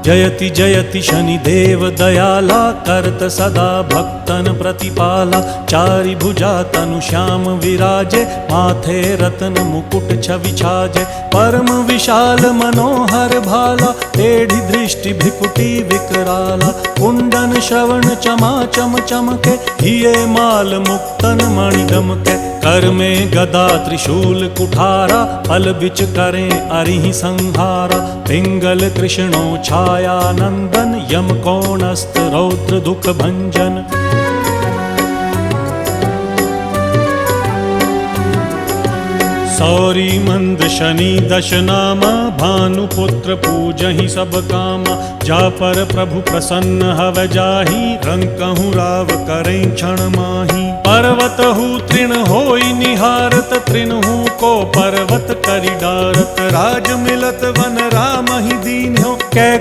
जयति जयति शनिदेव दयाला, करत सदा भक्तन प्रतिपाला। चारि भुजा तनु श्याम विराजे, माथे रतन मुकुट छवि छाजे। परम विशाल मनोहर भाला, टेढ़ी दृष्टि भ्रिकुटी विकराला। कुंडन श्रवण चमा चम चमके, हिये माल मुक्तन मणि दमके। कर में गदा त्रिशूल कुठारा, फल बिच करें अरिहि संहारा। पिंगल कृष्णो छाया नंदन, यम कोणस्थ रौद्र दुख भंजन। सौरी मंद शनि दश नामा, भानुपुत्र पूजहि सब कामा। जा पर प्रभु प्रसन्न हव जाहि, रंकहु राव करें क्षण माही। पर्वत हु तृण होई निहारत, तृणहु को पर्वत करि डारत। राज मिलत वन राम ही दीन हो, कै